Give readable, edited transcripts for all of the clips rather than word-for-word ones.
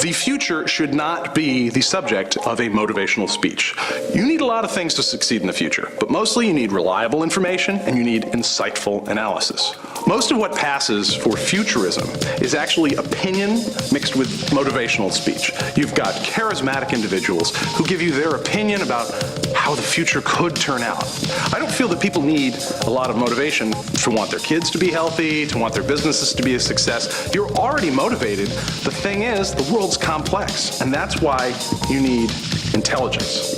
The future should not be the subject of a motivational speech. You need a lot of things to succeed in the future, but mostly you need reliable information and you need insightful analysis. Most of what passes for futurism is actually opinion mixed with motivational speech. You've got charismatic individuals who give you their opinion about how the future could turn out. I don't feel that people need a lot of motivation to want their kids to be healthy, to want their businesses to be a success. You're already motivated. The thing is, the world's complex, and that's why you need intelligence.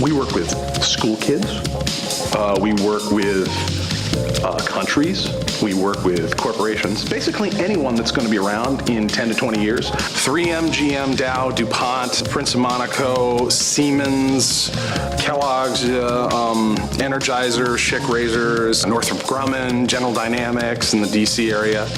We work with school kids. We work with countries. We work with corporations. Basically anyone that's going to be around in 10 to 20 years. 3M, GM, Dow, DuPont, Prince of Monaco, Siemens, Kellogg's, Energizer, Schick Razors, Northrop Grumman, General Dynamics in the DC area.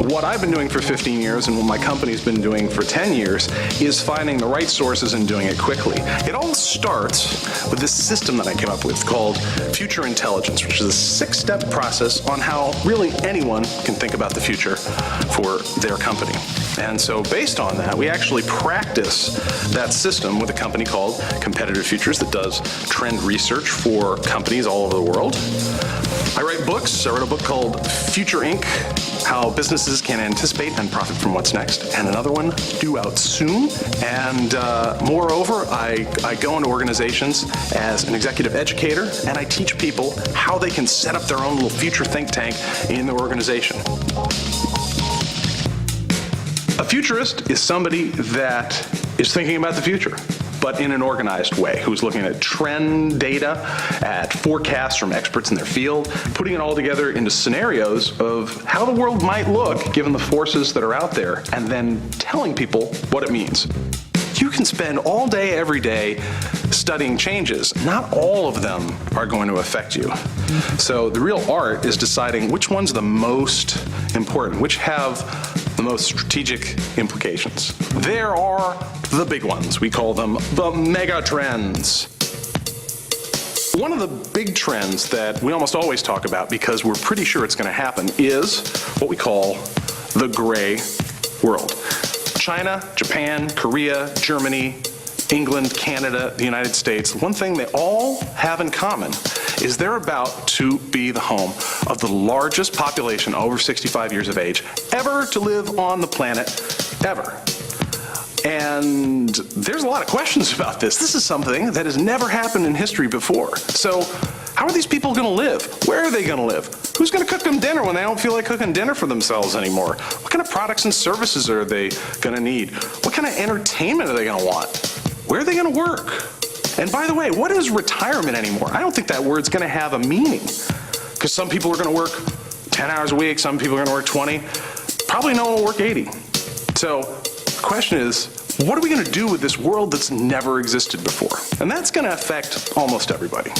What I've been doing for 15 years and what my company's been doing for 10 years is finding the right sources and doing it quickly. It all starts with this system that I came up with called Future Intelligence, which is a 6-step process on how really anyone can think about the future for their company. And so based on that, we actually practice that system with a company called Competitive Futures that does trend research for companies all over the world. I write books. I wrote a book called Future Inc., How Businesses Can Anticipate and Profit from What's Next, and another one due out soon. And moreover, I go into organizations as an executive educator, and I teach people how they can set up their own little future think tank in their organization. A futurist is somebody that is thinking about the future, but in an organized way, who's looking at trend data, at forecasts from experts in their field, putting it all together into scenarios of how the world might look given the forces that are out there, and then telling people what it means. You can spend all day, every day, studying changes. Not all of them are going to affect you. So the real art is deciding which one's the most important, which have the most strategic implications. There are the big ones. We call them the mega trends. One of the big trends that we almost always talk about because we're pretty sure it's going to happen is what we call the gray world. China, Japan, Korea, Germany, England, Canada, the United States, one thing they all have in common is they're about to be the home of the largest population over 65 years of age ever to live on the planet, ever. And there's a lot of questions about this. This is something that has never happened in history before. So how are these people going to live? Where are they going to live? Who's going to cook them dinner when they don't feel like cooking dinner for themselves anymore? What kind of products and services are they going to need? What kind of entertainment are they going to want? Where are they going to work? And by the way, what is retirement anymore? I don't think that word's going to have a meaning. Because some people are going to work 10 hours a week, some people are going to work 20. Probably no one will work 80. So the question is, what are we going to do with this world that's never existed before? And that's going to affect almost everybody.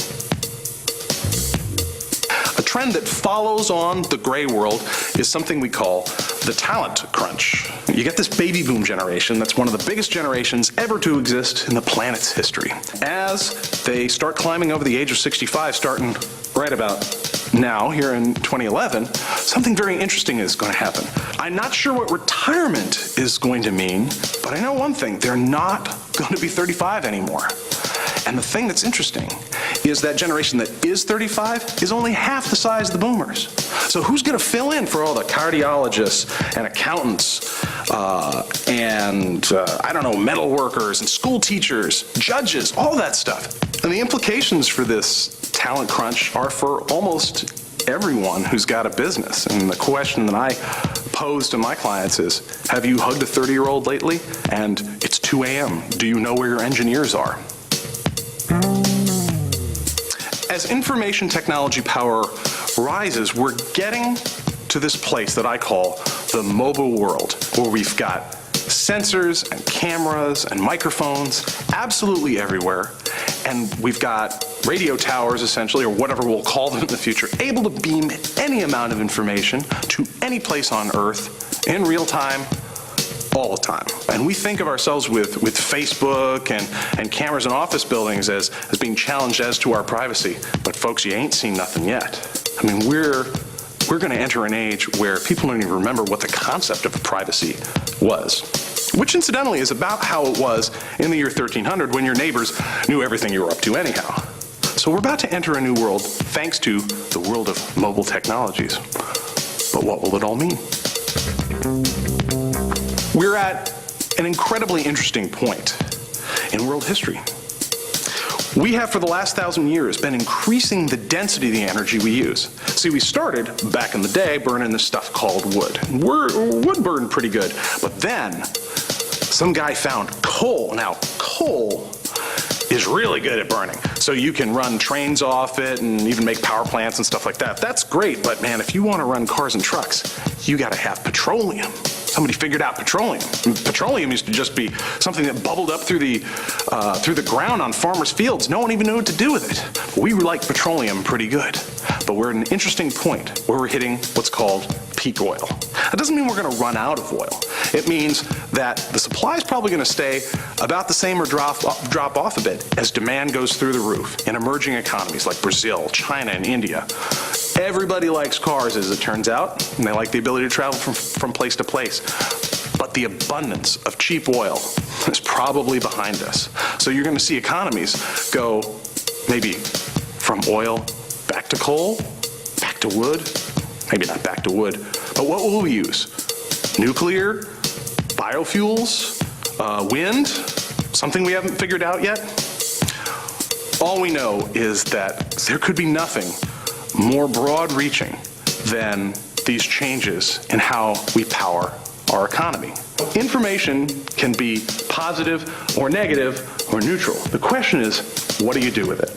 A trend that follows on the gray world is something we call the talent crunch. You get this baby boom generation that's one of the biggest generations ever to exist in the planet's history. As they start climbing over the age of 65, starting right about now, here in 2011, something very interesting is going to happen. I'm not sure what retirement is going to mean, but I know one thing, they're not going to be 35 anymore. And the thing that's interesting is that generation that is 35 is only half the size of the boomers. So who's going to fill in for all the cardiologists and accountants I don't know, metal workers and school teachers, judges, all that stuff? And the implications for this talent crunch are for almost everyone who's got a business. And the question that I pose to my clients is, have you hugged a 30-year-old lately? And it's 2 a.m. Do you know where your engineers are? As information technology power rises, we're getting to this place that I call the mobile world, where we've got sensors and cameras and microphones absolutely everywhere, and we've got radio towers, essentially, or whatever we'll call them in the future, able to beam any amount of information to any place on Earth in real time, all the time. And we think of ourselves with Facebook and cameras in office buildings as being challenged as to our privacy. But folks, you ain't seen nothing yet. I mean, we're we're going to enter an age where people don't even remember what the concept of privacy was. Which incidentally is about how it was in the year 1300 when your neighbors knew everything you were up to anyhow. So we're about to enter a new world thanks to the world of mobile technologies. But what will it all mean? We're at an incredibly interesting point in world history. We have, for the last 1,000 years, been increasing the density of the energy we use. See, we started, back in the day, burning this stuff called wood. Wood burned pretty good, but then some guy found coal. Now, coal is really good at burning. So you can run trains off it and even make power plants and stuff like that. That's great, but man, if you want to run cars and trucks, you got to have petroleum. Somebody figured out petroleum. And petroleum used to just be something that bubbled up through the ground on farmers' fields. No one even knew what to do with it. We like petroleum pretty good. But we're at an interesting point where we're hitting what's called peak oil. That doesn't mean we're going to run out of oil. It means that the supply is probably going to stay about the same or drop off a bit as demand goes through the roof in emerging economies like Brazil, China, and India. Everybody likes cars, as it turns out, and they like the ability to travel from place to place. But the abundance of cheap oil is probably behind us. So you're going to see economies go maybe from oil back to coal, back to wood, maybe not back to wood, but what will we use? Nuclear, biofuels, wind, something we haven't figured out yet? All we know is that there could be nothing more broad-reaching than these changes in how we power our economy. Information can be positive or negative or neutral. The question is, what do you do with it?